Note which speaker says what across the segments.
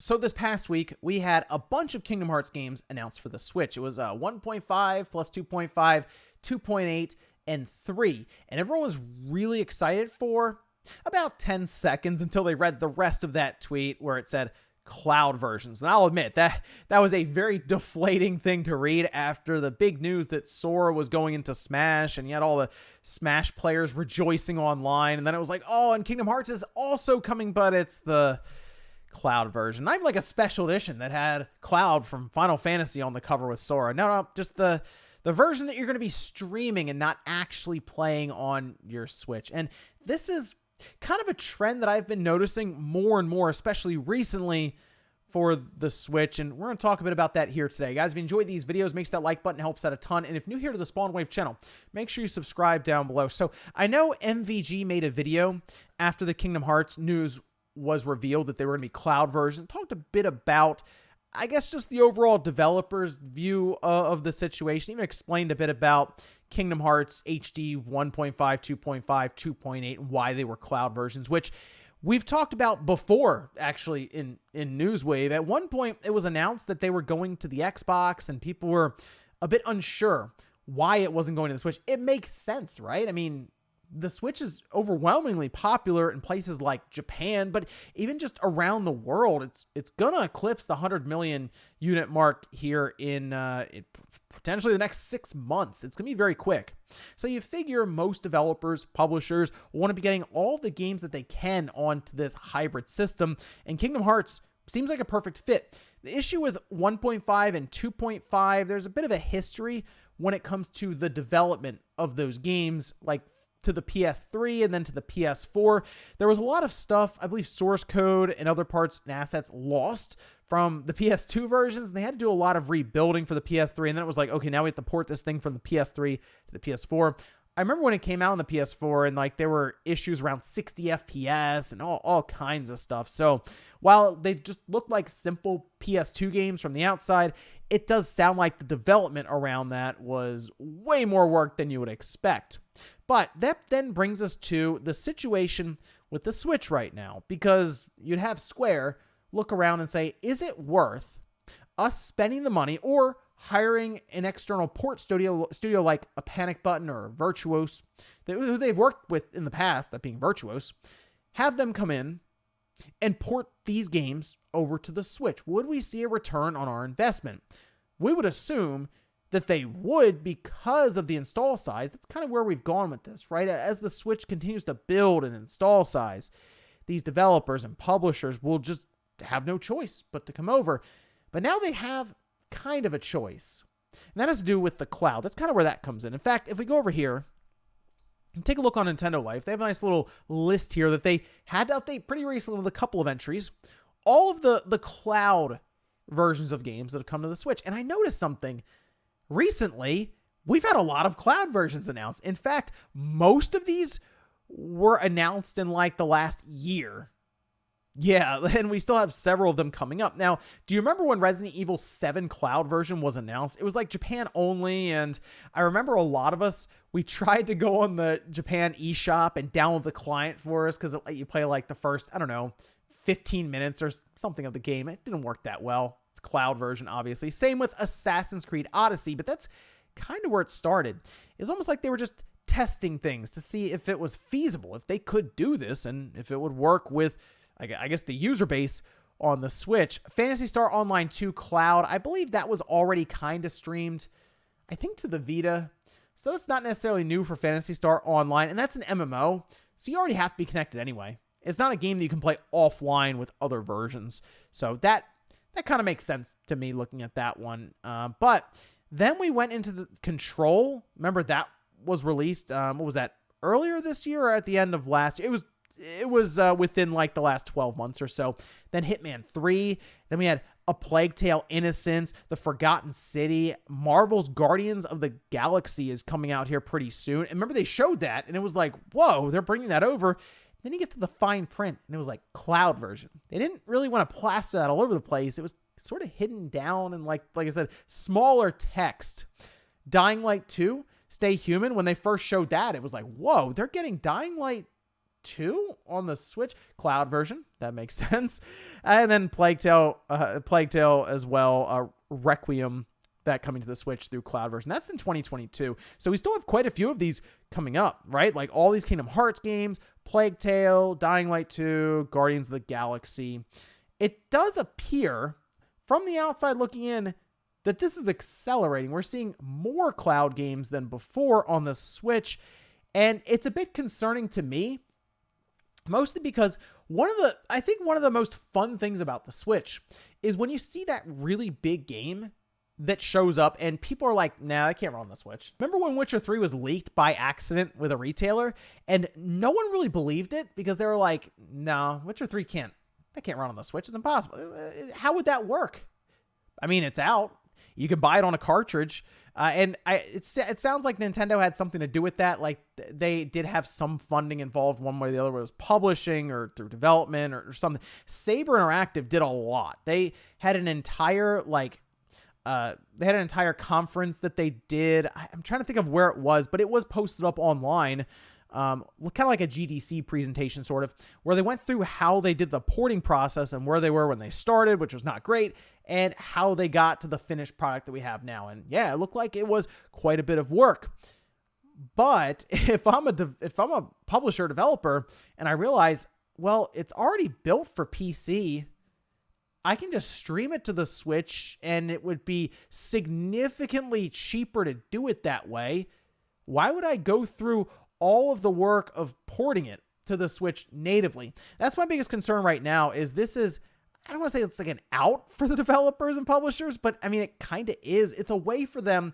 Speaker 1: So this past week, we had a bunch of Kingdom Hearts games announced for the Switch. It was 1.5 plus 2.5, 2.8, and 3. And everyone was really excited for about 10 seconds until they read the rest of that tweet where it said cloud versions. And I'll admit that was a very deflating thing to read after the big news that Sora was going into Smash, and you had all the Smash players rejoicing online. And then it was like, oh, and Kingdom Hearts is also coming, but it's the cloud version. I have like a special edition that had Cloud from Final Fantasy on the cover with Sora. No, just the version that you're going to be streaming and not actually playing on your Switch. And this is kind of a trend that I've been noticing more and more, especially recently for the Switch. And we're going to talk a bit about that here today. Guys, if you enjoyed these videos, make sure that like button helps out a ton. And if new here to the Spawn Wave channel, make sure you subscribe down below. So I know MVG made a video after the Kingdom Hearts news was revealed that they were going to be cloud version, talked a bit about, I guess, just the overall developer's view of the situation, even explained a bit about Kingdom Hearts HD 1.5, 2.5, 2.8, and why they were cloud versions, which we've talked about before, actually, in Newswave. At one point, it was announced that they were going to the Xbox, and people were a bit unsure why it wasn't going to the Switch. It makes sense, right? I mean, the Switch is overwhelmingly popular in places like Japan, but even just around the world, it's gonna eclipse the 100 million unit mark here in potentially the next 6 months. It's gonna be very quick. So you figure most developers, publishers want to be getting all the games that they can onto this hybrid system, and Kingdom Hearts seems like a perfect fit. The issue with 1.5 and 2.5, there's a bit of a history when it comes to the development of those games, like to the PS3 and then to the PS4. There was a lot of stuff, I believe source code and other parts and assets lost from the PS2 versions, and they had to do a lot of rebuilding for the PS3, and then it was like, okay, now we have to port this thing from the PS3 to the PS4. I remember when it came out on the PS4 and like there were issues around 60 FPS and all kinds of stuff. So while they just look like simple PS2 games from the outside, it does sound like the development around that was way more work than you would expect. But that then brings us to the situation with the Switch right now, because you'd have Square look around and say, is it worth us spending the money or hiring an external port studio like a Panic Button or Virtuos, who they've worked with in the past, that being Virtuos, have them come in and port these games over to the Switch? Would we see a return on our investment? We would assume that they would, because of the install size. That's kind of where we've gone with this, right? As the Switch continues to build and install size, these developers and publishers will just have no choice but to come over. But now they have kind of a choice, and that has to do with the cloud. That's kind of where that comes in. In fact, if we go over here and take a look on Nintendo Life, they have a nice little list here that they had to update pretty recently with a couple of entries. All of the cloud versions of games that have come to the Switch. And I noticed something recently. We've had a lot of cloud versions announced. In fact, most of these were announced in like the last year. Yeah, and we still have several of them coming up. Now, do you remember when Resident Evil 7 cloud version was announced? It was like Japan only, and I remember a lot of us, we tried to go on the Japan eShop and download the client for us because it let you play like the first, I don't know, 15 minutes or something of the game. It didn't work that well. It's cloud version, obviously. Same with Assassin's Creed Odyssey, but that's kind of where it started. It's almost like they were just testing things to see if it was feasible, if they could do this, and if it would work with, I guess, the user base on the Switch. Phantasy Star Online 2 Cloud, I believe that was already kind of streamed, I think, to the Vita. So that's not necessarily new for Phantasy Star Online, and that's an MMO, so you already have to be connected anyway. It's not a game that you can play offline with other versions. So that kind of makes sense to me looking at that one. But then we went into the Control. Remember that was released, what was that, earlier this year or at the end of last year? It was within like the last 12 months or so. Then Hitman 3. Then we had A Plague Tale: Innocence, The Forgotten City. Marvel's Guardians of the Galaxy is coming out here pretty soon. And remember, they showed that, and it was like, whoa, they're bringing that over. Then you get to the fine print, and it was like cloud version. They didn't really want to plaster that all over the place. It was sort of hidden down and like I said, smaller text. Dying Light 2, Stay Human, when they first showed that, it was like, whoa, they're getting Dying Light 2 on the Switch, cloud version. That makes sense. And then Plague Tale as well, Requiem, that coming to the Switch through cloud version. That's in 2022. So we still have quite a few of these coming up, right? Like all these Kingdom Hearts games, Plague Tale, Dying Light 2, Guardians of the Galaxy. It does appear from the outside looking in that this is accelerating. We're seeing more cloud games than before on the Switch, and it's a bit concerning to me, mostly because I think one of the most fun things about the Switch is when you see that really big game that shows up and people are like, nah, I can't run on the Switch. Remember when Witcher 3 was leaked by accident with a retailer and no one really believed it because they were like, no, Witcher 3 can't run on the Switch. It's impossible. How would that work? I mean, it's out. You can buy it on a cartridge. It sounds like Nintendo had something to do with that. Like they did have some funding involved one way or the other, whether it was publishing or through development or something. Saber Interactive did a lot. They had an entire conference that they did. I'm trying to think of where it was, but it was posted up online. Kind of like a GDC presentation sort of, where they went through how they did the porting process and where they were when they started, which was not great, and how they got to the finished product that we have now. And yeah, it looked like it was quite a bit of work. But if I'm a publisher developer and I realize, well, it's already built for PC, I can just stream it to the Switch and it would be significantly cheaper to do it that way. Why would I go through all of the work of porting it to the Switch natively? That's my biggest concern right now. I don't want to say it's like an out for the developers and publishers, but I mean, it kind of is. It's a way for them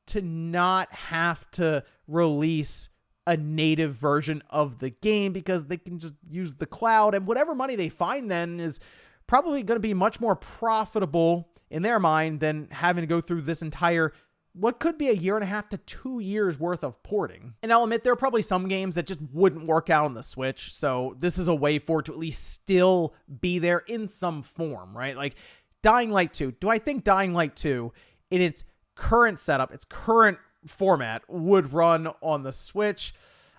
Speaker 1: to not have to release a native version of the game because they can just use the cloud, and whatever money they find then is probably going to be much more profitable in their mind than having to go through this entire, what could be 1.5 to 2 years worth of porting. And I'll admit there are probably some games that just wouldn't work out on the Switch. So this is a way for it to at least still be there in some form, right? Like Dying Light 2. Do I think Dying Light 2 in its current setup, its current format would run on the Switch?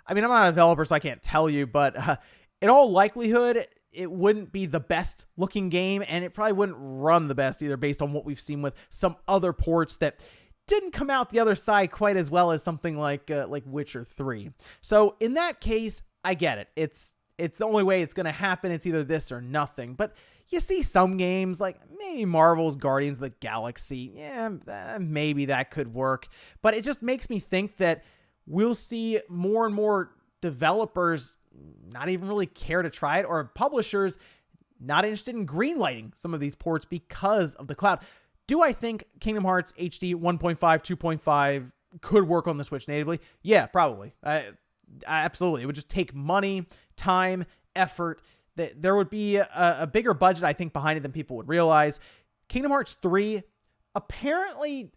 Speaker 1: I mean, I'm not a developer, so I can't tell you, but in all likelihood, it wouldn't be the best looking game, and it probably wouldn't run the best either based on what we've seen with some other ports that didn't come out the other side quite as well as something like Witcher 3. So in that case, I get it. It's the only way it's going to happen. It's either this or nothing. But you see some games like maybe Marvel's Guardians of the Galaxy. Yeah, maybe that could work. But it just makes me think that we'll see more and more developers not even really care to try it, or publishers not interested in greenlighting some of these ports because of the cloud. Do I think Kingdom Hearts HD 1.5, 2.5 could work on the Switch natively? Yeah, probably. Absolutely. It would just take money, time, effort. There would be a bigger budget, I think, behind it than people would realize. Kingdom Hearts 3, apparently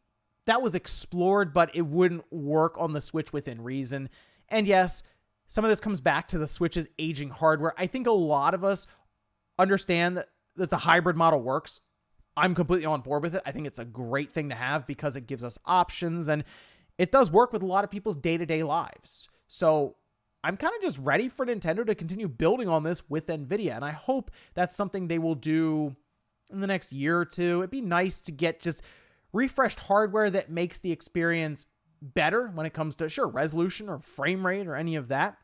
Speaker 1: that was explored, but it wouldn't work on the Switch within reason. And yes, some of this comes back to the Switch's aging hardware. I think a lot of us understand that the hybrid model works. I'm completely on board with it. I think it's a great thing to have because it gives us options, and it does work with a lot of people's day-to-day lives. So I'm kind of just ready for Nintendo to continue building on this with NVIDIA, and I hope that's something they will do in the next year or two. It'd be nice to get just refreshed hardware that makes the experience better when it comes to, sure, resolution or frame rate or any of that,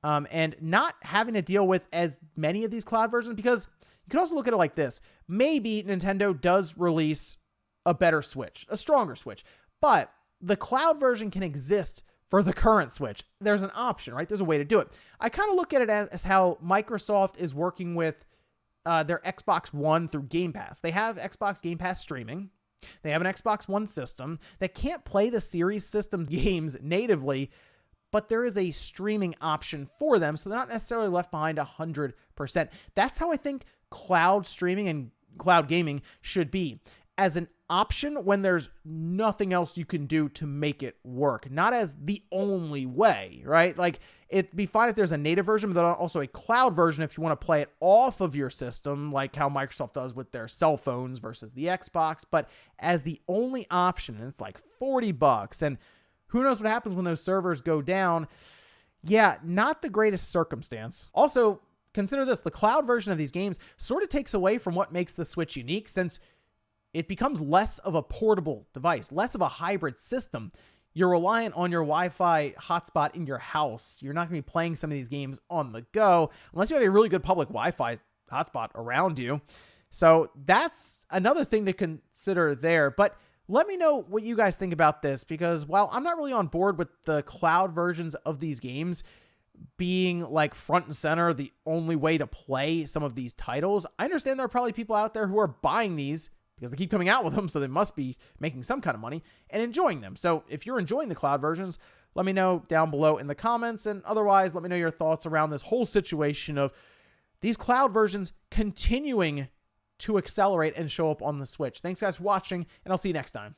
Speaker 1: and not having to deal with as many of these cloud versions, because you can also look at it like this. Maybe Nintendo does release a better Switch, a stronger Switch, but the cloud version can exist for the current Switch. There's an option, right? There's a way to do it. I kind of look at it as how Microsoft is working with their Xbox One through Game Pass. They have Xbox Game Pass streaming. They have an Xbox One system that can't play the Series system games natively, but there is a streaming option for them, so they're not necessarily left behind 100%. That's how I think cloud streaming and cloud gaming should be, as an option when there's nothing else you can do to make it work, not as the only way, right? Like, it'd be fine if there's a native version, but also a cloud version if you want to play it off of your system, like how Microsoft does with their cell phones versus the Xbox, but as the only option, and it's like $40, and who knows what happens when those servers go down. Yeah, not the greatest circumstance. Also, consider this, the cloud version of these games sort of takes away from what makes the Switch unique, since it becomes less of a portable device, less of a hybrid system. You're reliant on your Wi-Fi hotspot in your house. You're not going to be playing some of these games on the go unless you have a really good public Wi-Fi hotspot around you. So that's another thing to consider there. But let me know what you guys think about this, because while I'm not really on board with the cloud versions of these games being like front and center, the only way to play some of these titles, I understand there are probably people out there who are buying these because they keep coming out with them, so they must be making some kind of money and enjoying them. So if you're enjoying the cloud versions, let me know down below in the comments, and otherwise let me know your thoughts around this whole situation of these cloud versions continuing to accelerate and show up on the Switch. Thanks guys for watching, and I'll see you next time.